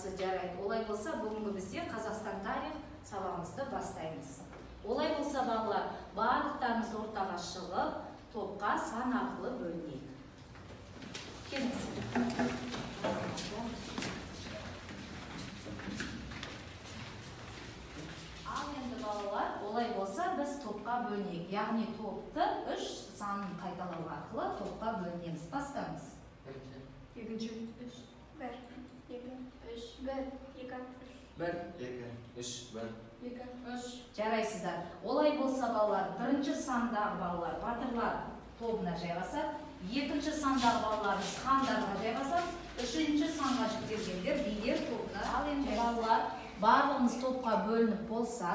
Жақсы, жарайды. Олай болса, бүгінгі бізде Қазақстан тарих сабағымызды бастаймыз. Олай болса, балалар, барлықтарыңыз ортаға шығып, топқа сан арқылы бөлінейік. Келіңіздер. Ал енді балалар, олай болса, біз топқа бөлінейік. Яғни топты 3 санын қайталау арқылы топқа бөлінеміз. Бастаңыз. Екінші. 3, 1, 2, 3, 1, 2, 3. 2, 3. Жарайсыздар. Олай болса балалар, бірінші сандағы балалар батырлар тобына жайғасады, екінші сандағы балаларымыз хандарға жайғасады, үшінші санға жүктелгендер билер тобына. Ал енді балалар барлығымыз топқа бөлініп болса,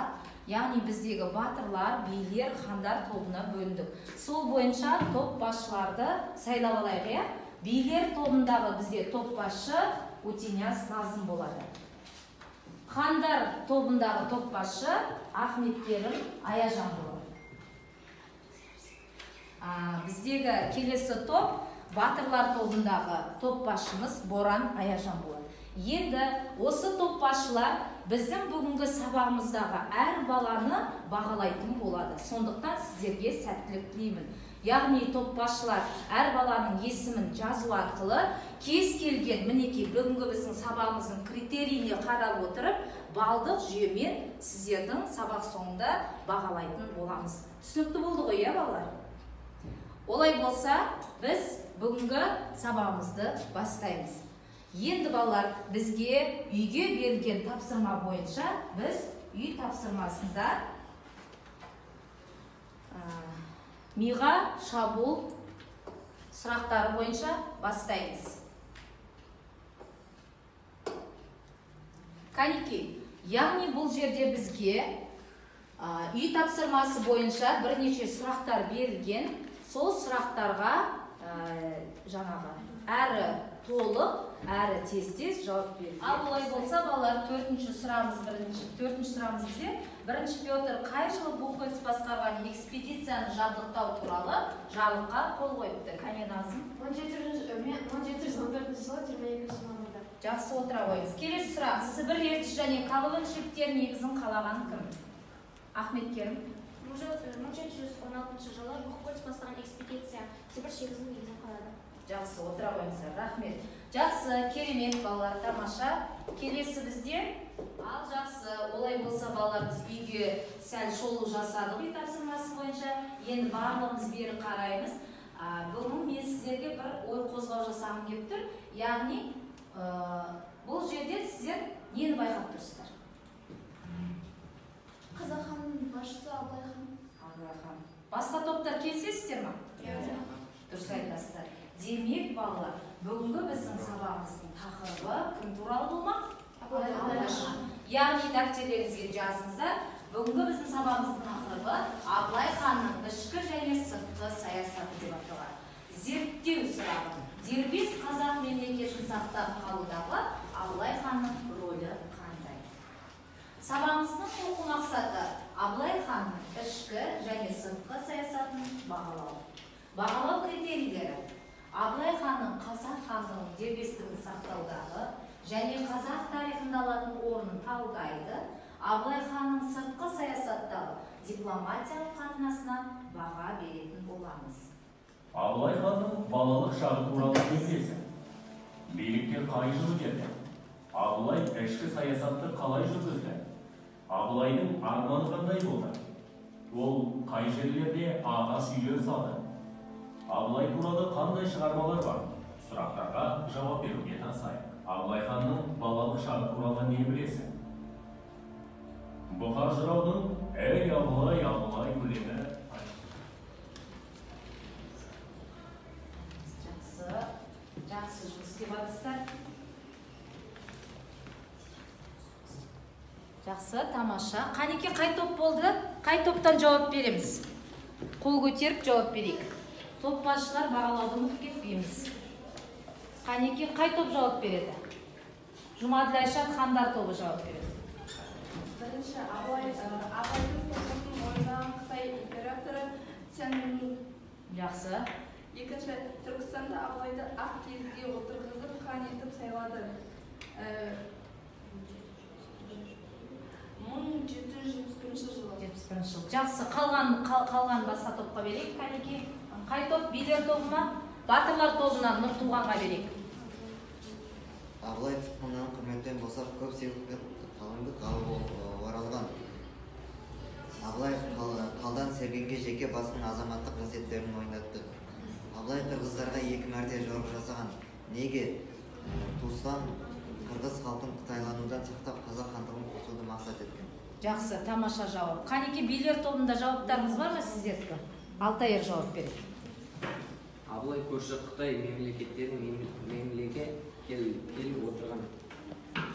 яғни біздегі батырлар, билер, хандар тобына бөліндік. Сол бойынша топ басшыларды сайлап алайық, иә? Билер тобындағы бізде топ басшы Утеняс Назым болады. Хандар тобындағы топ басшы Ахметкерім Аяжан болады. Біздегі келесі топ батырлар тобындағы топ басшымыз Боран Аяжан болады. Енді осы топ басшылар біздің бүгінгі сабағымыздағы әр баланы бағалайтын болады. Сондықтан сіздерге сәттілік тілеймін. Яғни топ басшылар әр баланың есімін жазу арқылы кез келген мінеки бүгінгі біздің сабағымыздың критерийіне қарап отырып, балдық жүйемен сіздердің сабақ соңында бағалайтын боламыз. Түсінікті болды ғой, иә балалар? Олай болса, біз бүгінгі сабағымызды бастаймыз. Енді балалар, бізге үйге берілген тапсырма бойынша біз үй тапсырмасында миға шабуыл сұрақтары бойынша бастаймыз. Канеки, яғни бұл жерде бізге үй тапсырмасы бойынша бірнеше сұрақтар берілген. Сол сұрақтарға жаңағы әрі толық, әрі тез-тез жауап берілген. Ал олай болса, балалар, төртінші сұрағымыз бізде бірінші Петр қай жылы Бухгольц басқарған экспедицияны жабдықтау туралы жарлыққа қол қойыпты? Кәне Назым? 1714 жылы 22 мамырда. Жақсы, отыра қойыңыз. Келесі сұрақ. Сібір ертіс және Қалыбын шептерінің негізін қалаған кім? Ахметкерім. 1716 жылы Бухгольц басқарған экспедиция Сібір шегізінің негізін қалады. Жақсы, отыра қойыңыздар. Рахмет. Жақсы, керемет балалар, тамаша. Келесі бізде. Ал жақсы, олай болса балалар, біз үйге сәл шолу жасадық үй тапсырмасы бойынша. Енді барлығымыз бері қараймыз. Бүгін мен сіздерге бір ой қозғау жасағым келіп тұр. Яғни, бұл жерде сіздер нені байқап тұрсыздар? Қазақ ханның басшысы Абылай хан. Басқа топтар келісесіздер ма? Дұрыс айтасыздар. Демек балалар, бүгінгі біздің сабағымыздың тақырыбы кім туралы болмақ? Абылай хан. Яғни дәптерлеріңізге жазыңыздар. Бүгінгі біздің сабағымыздың тақырыбы Абылай ханның ішкі және сыртқы саясаты деп аталады. Зерттеу сұрағы. Дербес қазақ мемлекетін сақтап қалудағы Абылай ханның рөлі қандай? Сабағымыздың оқу мақсаты Абылай ханның ішкі және сыртқы саясатын бағалау. Бағалау критерийлері Абылай ханның қазақ хандығының дербестігін сақтаудағы және қазақ тарихында алатын орнын талдайды. Абылай ханның сыртқы саясаттағы дипломатиялық қатынасына баға беретін боламыз. Абылай ханның балалық шағы туралы не білесің? Билікке қалай жылы келді? Абылай ішкі саясатты қалай жүргізді? Абылайдың арманы қандай болды? Ол қай жерлерде ағаш үйлер салды? Абылай туралы қандай шығармалар бар? Сұрақтарға жауап беруге тырысайық. Абылай ханның балалық шағы туралы не білесің? Бұқар жыраудың «Ей Абылай, Абылай» өлеңі. Жақсы жұмыс істеп жатырсыздар. Жақсы, тамаша. Қанеке, қай топ болды? Қай топтан жауап береміз? Қол көтеріп жауап берейік. Топ басшылар бағалауды ұмытып кетпейміз. Қанеке, қай топ жауап береді? Жұмаділ Айшат хандар тобы жауап береді. Бірінші Абылайдың соғысын ойнаған Қытай императоры Цянминь. Жақсы. Екінші, Түркістанда Абылайды ақ киізге отырғызып хан етіп сайлады. Жақсы, қалған басқа топқа берейік. Кәнеки, қай топ? Билер тобы ма? Батырлар тобынан Нұртуғанға берейік. Абылай тұтқынынан құрметтен болсақ, көп себеппен қалыңды қалып оралған. Абылай қалдан сергенге жеке басының азаматтық қасиеттерін мойындатты. Абылай қырғыздарға 2 мәрте жорық жасаған. Неге? Туыстан қырғыз халқын қытайланудан сақтап қазақ хандығын қосуды мақсат еткен. Жақсы, тамаша жауап. Қанеке, билер тобында жауаптарыңыз бар ма сіздерді? Алтайыр жауап береді. Абылай көрші Қытай мемлекеттерінің мемлекетке келіп отырған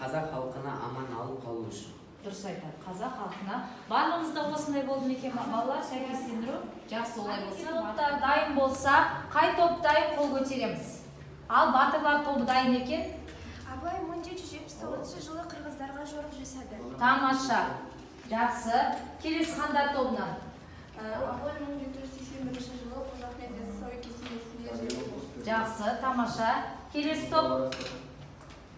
қазақ халқына аман алып қалу үшін. Дұрыс айтады. Қазақ халқына. Барлығымызда осындай болды ма екен балалар? Сәйкестендіру. Жақсы, олай болса. Топтар дайын болса, қай топ дайын қол көтереміз? Ал батырлар тобы дайын екен? Абылай 1779 жылы қырғыздарға жорық жасады. Тамаша. Жақсы. Келесі хандар тобынан. Абылай 1781 жылы Қожа Ахмет Яссауи кесенесіне жіберді. Жақсы, тамаша. Келесі топ.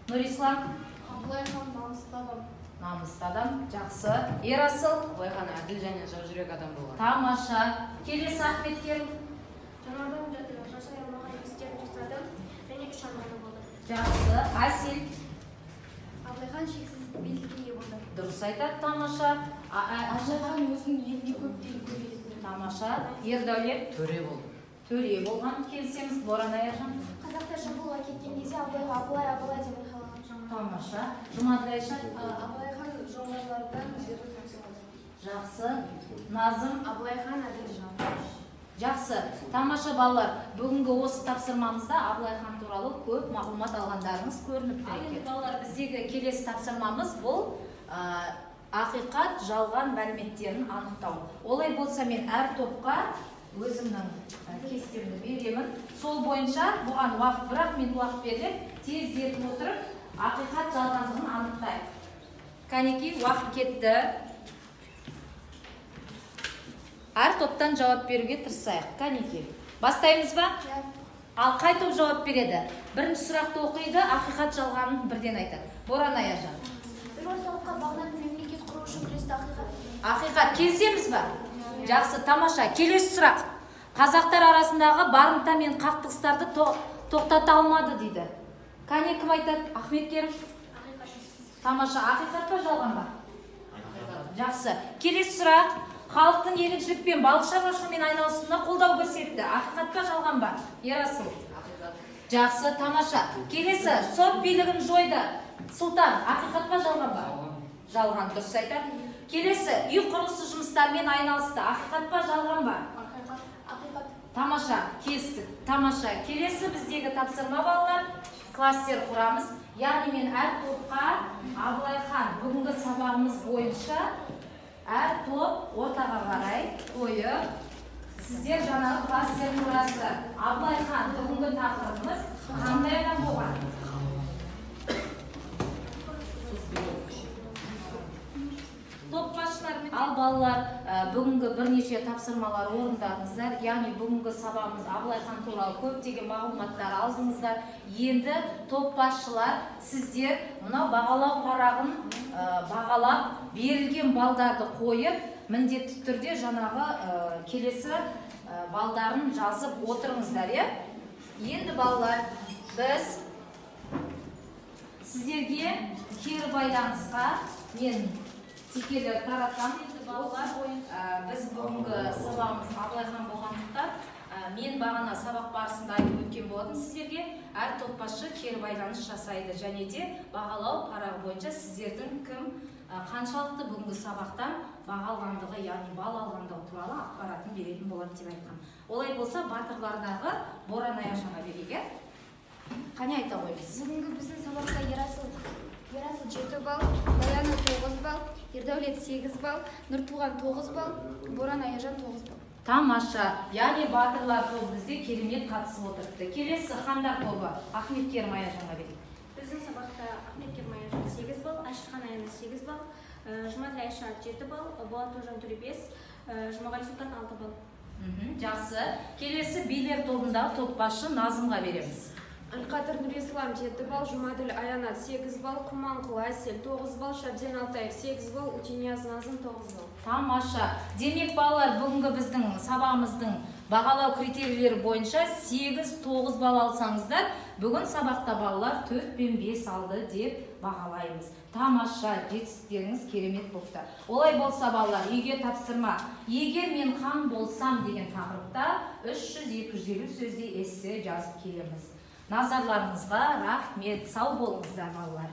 Нұрислам. Абылай хан намысты адам. Намысты адам. Жақсы. Ерасыл. Абылай хан әділ және жаужүрек адам болған. Тамаша. Келесі Ахметкер. Жанардан жашай алмаған істерін жасады және 3 арманы болды. Жақсы. Асел. Абылай хан шексіз билікке ие болды. Дұрыс айтады. Тамаша. Абылай хан өзінің еліне көптен көбейтті. Тамаша. Ердәулет. Төре болды. Төре болған. Келісеміз. Боран Аяжан. Қазақтар шабуылға кеткен кезде Абылай деп айқайлаған. Тамаша. Жұмаділ Айша. Абылай хан жоңғарлардан жерді қайтарады. Жақсы. Назым. Абылай хан әділ жан. Жақсы. Тамаша балалар. Бүгінгі осы тапсырмамызда Абылай хан туралы көп мағлұмат алғандарыңыз көрініп тұр екен. Балалар, біздегі келесі тапсырмамыз бұл ақиқат, жалған мәліметтерін анықтау. Олай болса мен әр топқа өзімнің кестемді беремін. Сол бойынша бұған уақыт, бірақ мен уақыт бердім. Тездетіп отырып, ақиқат жалғандығын анықтайық. Кәнеки, уақыт кетті. Әр топтан жауап беруге тырысайық. Кәнеки, бастаймыз ба? Ал қай топ жауап береді? Бірінші сұрақты оқиды, ақиқат жалғанын бірден айтады. Боран Аяжан. Бір орталыққа бағынатын мемлекет құру үшін күресті ақиқат. Ақиқат, келісеміз ба? Жақсы, тамаша. Келесі сұрақ. Қазақтар арасындағы барымта мен қақтығыстарды тоқтата алмады дейді. Кәне, кім айтады? Ахметкерім. Тамаша, ақиқат па жалған ба? Жақсы. Келесі сұрақ. Халықтың егіншілікпен, балық шаруашылығымен айналысуына қолдау көрсетті. Ақиқат па жалған ба? Ерасыл. Жақсы, тамаша. Келесі, сот билігін жойды. Сұлтан, ақиқат па жалған ба? Жалған, дұрыс айтады. Келесі, үй құрылысы жұмыстарымен айналысты. Ақиқат па жалған ба? Ақиқат. Тамаша, кестік. Тамаша. Келесі біздегі тапсырма балалар. Кластер құрамыз. Яғни мен әр топқа Абылай хан бүгінгі сабағымыз бойынша әр топ ортаға қарай қойып, сіздер жаңағы кластер құрасыздар. Абылай хан бүгінгі тақырыбымыз қандай адам болған? Топ басшыларымен. Ал балалар, бүгінгі бірнеше тапсырмалар орындадыңыздар. Яғни бүгінгі сабағымыз Абылай хан туралы көптеген мағлұматтар алдыңыздар. Енді топ басшылар сіздер мына бағалау парағын бағалап, берілген балдарды қойып, міндетті түрде жаңағы келесі балдарын жазып отырыңыздар. Енді балалар, біз сіздерге кері байланысқа мен текелер таратам. Балалар, біз бүгінгі сабағымыз Абылай хан болғандықтан, мен бағана сабақ барысында айтып өткен болатын сіздерге, әр топ басшы кері байланыс жасайды және де бағалау парағы бойынша сіздердің кім қаншалықты бүгінгі сабақтан баға алғандығы, яғни бал алғандығы туралы ақпаратын беретін болады деп айтқан. Олай болса, батырлардағы Боран Аяжанға берейік. Қане айта қойыңыз. Бүгінгі біздің сабақта Ерасыл 7 балл, Даяна 9 балл, Ердәулет 8 балл, Нұртуған 9 балл, Боран Аяжан 9 балл. Тамаша. Яғни батырлар тобы бізде керемет қатысып отырыпты. Келесі хандар тобы Ахметкерім Аяжанға берейік. Біздің сабақта Ахметкерім Аяжан 8 балл, Ашырхан Аяна 8 балл, Жұмаділ Айша 7 балл, Болат Ожан Төре 5, Жұмағали Сұлтан 6 балл. Жақсы. Келесі билер тобындағы топ басшы Назымға береміз. Алқадыр Нұрислам 7 балл, Жұмаділ Аянат 8 балл, Құманқұл Әсел 9 балл, Шабден Алтаев 8 балл, Утинияз Назым 9 балл. Тамаша. Демек балалар, бүгінгі біздің сабағымыздың бағалау критерийлері бойынша 8-9 балл алсаңыздар, бүгін сабақта балалар 4 пен 5 алды деп бағалаймыз. Тамаша, жетістіктеріңіз керемет болды. Олай болса балалар, үйге тапсырма. Егер мен хан болсам деген тақырыпта 300-250 сөзде эссе жазып келеміз. Назарларыңызға рахмет, сау болыңыздар балалар.